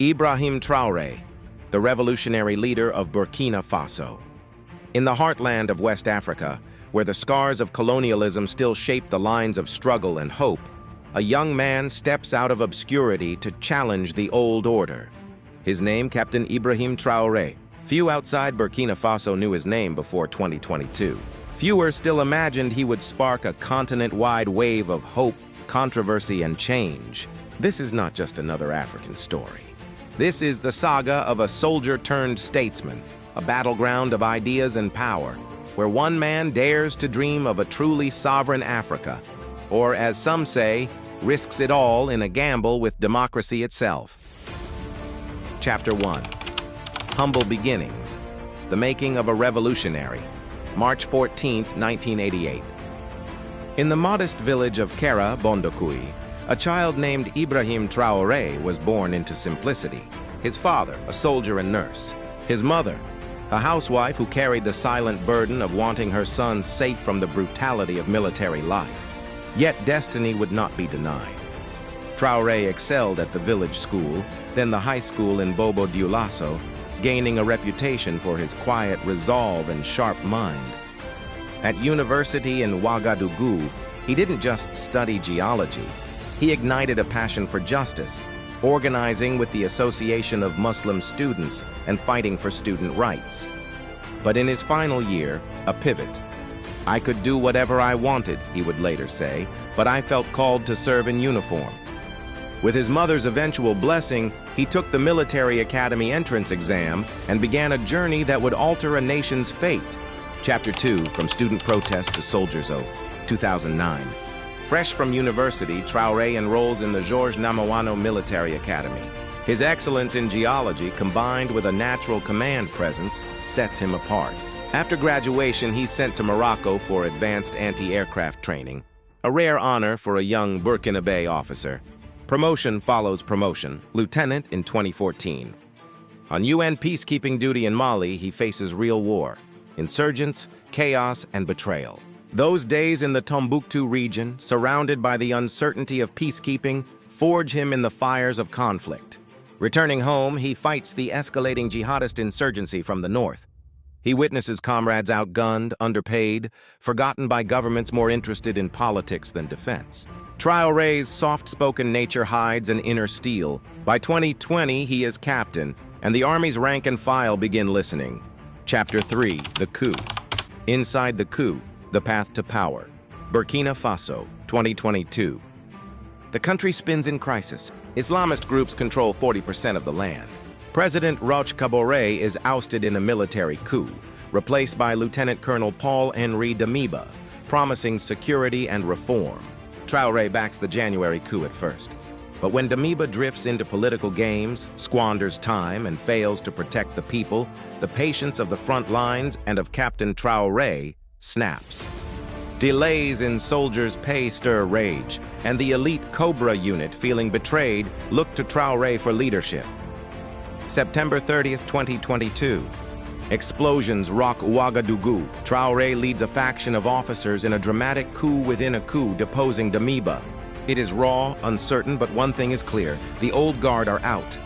Ibrahim Traoré, the revolutionary leader of Burkina Faso. In the heartland of West Africa, where the scars of colonialism still shape the lines of struggle and hope, a young man steps out of obscurity to challenge the old order. His name, Captain Ibrahim Traoré. Few outside Burkina Faso knew his name before 2022. Fewer still imagined he would spark a continent-wide wave of hope, controversy, and change. This is not just another African story. This is the saga of a soldier-turned-statesman, a battleground of ideas and power, where one man dares to dream of a truly sovereign Africa, or, as some say, risks it all in a gamble with democracy itself. Chapter 1. Humble Beginnings. The Making of a Revolutionary. March 14, 1988. In the modest village of Kera, Bondokui, a child named Ibrahim Traoré was born into simplicity. His father, a soldier and nurse. His mother, a housewife who carried the silent burden of wanting her sons safe from the brutality of military life. Yet destiny would not be denied. Traoré excelled at the village school, then the high school in Bobo Dioulasso, gaining a reputation for his quiet resolve and sharp mind. At university in Ouagadougou, he didn't just study geology. He ignited a passion for justice, organizing with the Association of Muslim Students and fighting for student rights. But in his final year, a pivot. "I could do whatever I wanted," he would later say, "but I felt called to serve in uniform." With his mother's eventual blessing, he took the military academy entrance exam and began a journey that would alter a nation's fate. Chapter 2, From Student Protest to Soldier's Oath, 2009. Fresh from university, Traoré enrolls in the Georges Namoano Military Academy. His excellence in geology, combined with a natural command presence, sets him apart. After graduation, he's sent to Morocco for advanced anti-aircraft training, a rare honor for a young Burkinabè officer. Promotion follows promotion, lieutenant in 2014. On UN peacekeeping duty in Mali, he faces real war, insurgents, chaos, and betrayal. Those days in the Tombouctou region, surrounded by the uncertainty of peacekeeping, forge him in the fires of conflict. Returning home, he fights the escalating jihadist insurgency from the north. He witnesses comrades outgunned, underpaid, forgotten by governments more interested in politics than defense. Traoré's soft-spoken nature hides an inner steel. By 2020, he is captain, and the army's rank and file begin listening. Chapter 3, The Coup. Inside the Coup, The Path to Power. Burkina Faso, 2022. The country spins in crisis. Islamist groups control 40% of the land. President Roch Kaboré is ousted in a military coup, replaced by Lieutenant Colonel Paul-Henri Damiba, promising security and reform. Traoré backs the January coup at first. But when Damiba drifts into political games, squanders time, and fails to protect the people, the patience of the front lines and of Captain Traoré snaps. Delays in soldiers' pay stir rage, and the elite Cobra unit, feeling betrayed, look to Traoré for leadership. September 30th, 2022. Explosions rock Ouagadougou. Traoré leads a faction of officers in a dramatic coup within a coup, deposing Damiba. It is raw, uncertain, but one thing is clear: the old guard are out.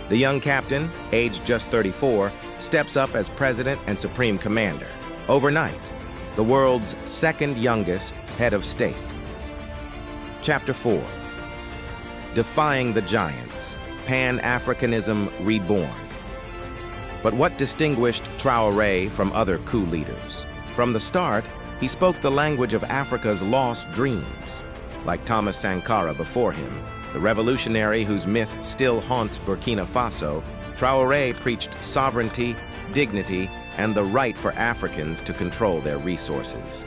The young captain, aged just 34, steps up as president and supreme commander. Overnight, the world's second youngest head of state. Chapter 4. Defying the Giants. Pan-Africanism reborn. But what distinguished Traoré from other coup leaders? From the start, he spoke the language of Africa's lost dreams. Like Thomas Sankara before him, the revolutionary whose myth still haunts Burkina Faso, Traoré preached sovereignty, dignity, and the right for Africans to control their resources.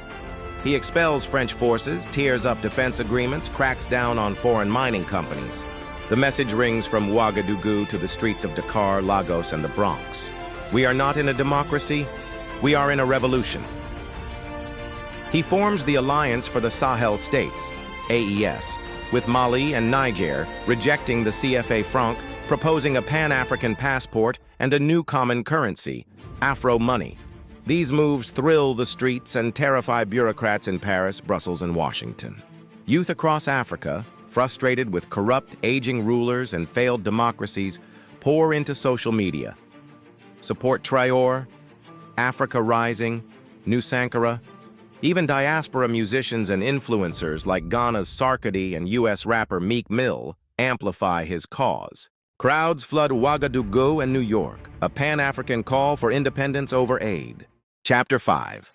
He expels French forces, tears up defense agreements, cracks down on foreign mining companies. The message rings from Ouagadougou to the streets of Dakar, Lagos, and the Bronx. We are not in a democracy, we are in a revolution. He forms the Alliance for the Sahel States, AES, with Mali and Niger rejecting the CFA franc, proposing a Pan-African passport and a new common currency, Afro money. These moves thrill the streets and terrify bureaucrats in Paris, Brussels, and Washington. Youth across Africa, frustrated with corrupt, aging rulers and failed democracies, pour into social media. Support Traoré, Africa Rising, New Sankara. Even diaspora musicians and influencers like Ghana's Sarkodie and U.S. rapper Meek Mill amplify his cause. Crowds flood Ouagadougou and New York, a Pan-African call for independence over aid. Chapter 5.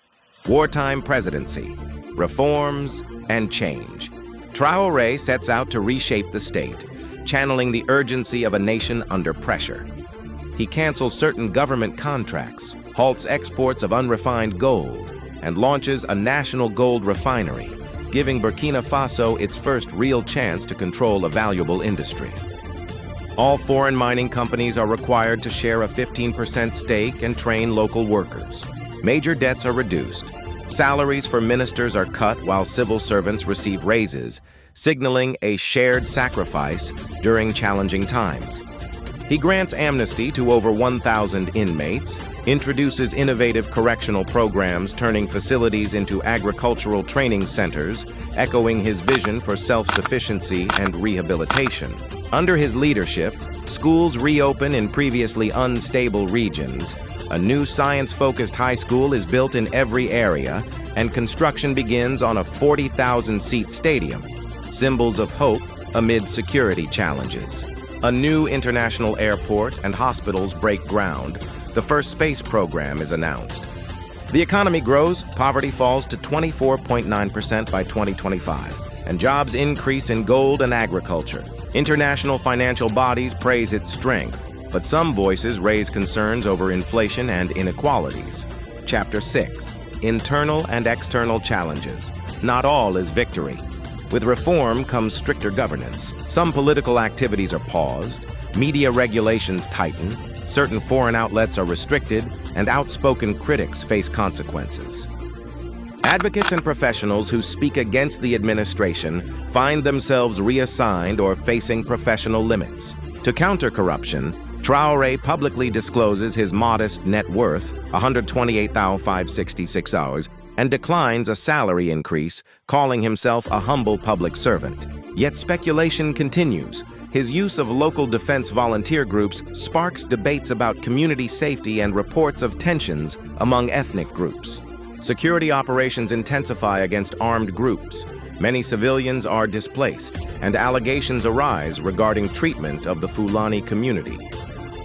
Wartime Presidency, Reforms and Change. Traoré sets out to reshape the state, channeling the urgency of a nation under pressure. He cancels certain government contracts, halts exports of unrefined gold, and launches a national gold refinery, giving Burkina Faso its first real chance to control a valuable industry. All foreign mining companies are required to share a 15% stake and train local workers. Major debts are reduced. Salaries for ministers are cut while civil servants receive raises, signaling a shared sacrifice during challenging times. He grants amnesty to over 1,000 inmates, introduces innovative correctional programs turning facilities into agricultural training centers, echoing his vision for self-sufficiency and rehabilitation. Under his leadership, schools reopen in previously unstable regions, a new science-focused high school is built in every area, and construction begins on a 40,000-seat stadium, symbols of hope amid security challenges. A new international airport and hospitals break ground. The first space program is announced. The economy grows, poverty falls to 24.9% by 2025, and jobs increase in gold and agriculture. International financial bodies praise its strength, but some voices raise concerns over inflation and inequalities. Chapter 6. Internal and External Challenges. Not all is victory. With reform comes stricter governance. Some political activities are paused, media regulations tighten, certain foreign outlets are restricted, and outspoken critics face consequences. Advocates and professionals who speak against the administration find themselves reassigned or facing professional limits. To counter corruption, Traoré publicly discloses his modest net worth, $128,566, and declines a salary increase, calling himself a humble public servant. Yet speculation continues. His use of local defense volunteer groups sparks debates about community safety and reports of tensions among ethnic groups. Security operations intensify against armed groups. Many civilians are displaced, and allegations arise regarding treatment of the Fulani community.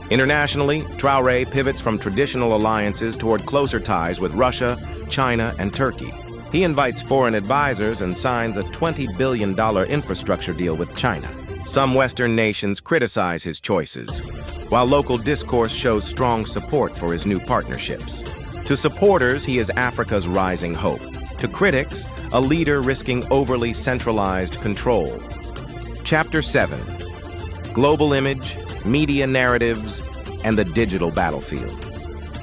Internationally, Traoré pivots from traditional alliances toward closer ties with Russia, China, and Turkey. He invites foreign advisors and signs a $20 billion infrastructure deal with China. Some Western nations criticize his choices, while local discourse shows strong support for his new partnerships. To supporters, he is Africa's rising hope. To critics, a leader risking overly centralized control. Chapter 7. Global Image, Media Narratives, and the Digital Battlefield.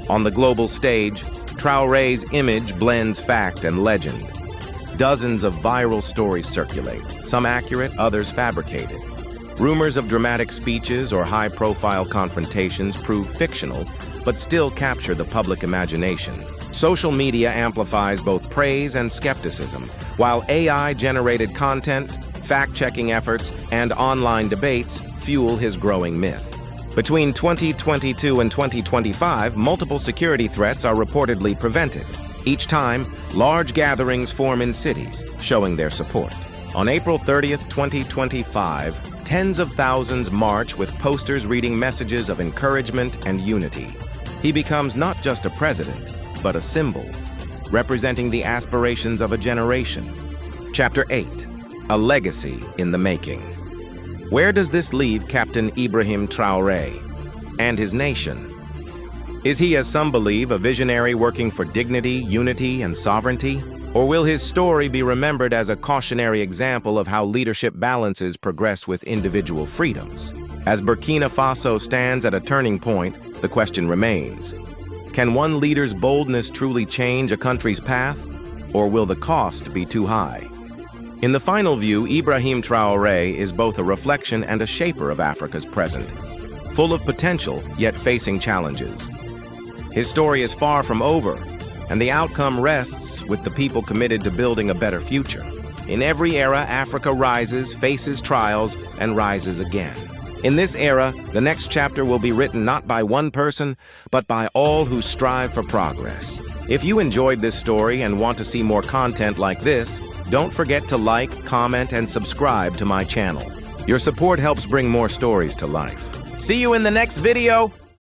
On the global stage, Traoré's image blends fact and legend. Dozens of viral stories circulate, some accurate, others fabricated. Rumors of dramatic speeches or high-profile confrontations prove fictional, but still capture the public imagination. Social media amplifies both praise and skepticism, while AI-generated content, fact-checking efforts, and online debates fuel his growing myth. Between 2022 and 2025, multiple security threats are reportedly prevented. Each time, large gatherings form in cities, showing their support. On April 30th, 2025, tens of thousands march with posters reading messages of encouragement and unity. He becomes not just a president, but a symbol, representing the aspirations of a generation. Chapter 8. A Legacy in the Making. Where does this leave Captain Ibrahim Traoré and his nation? Is he, as some believe, a visionary working for dignity, unity, and sovereignty? Or will his story be remembered as a cautionary example of how leadership balances progress with individual freedoms? As Burkina Faso stands at a turning point, the question remains: can one leader's boldness truly change a country's path, or will the cost be too high? In the final view, Ibrahim Traoré is both a reflection and a shaper of Africa's present, full of potential, yet facing challenges. His story is far from over, and the outcome rests with the people committed to building a better future. In every era, Africa rises, faces trials, and rises again. In this era, the next chapter will be written not by one person, but by all who strive for progress. If you enjoyed this story and want to see more content like this, don't forget to like, comment, and subscribe to my channel. Your support helps bring more stories to life. See you in the next video!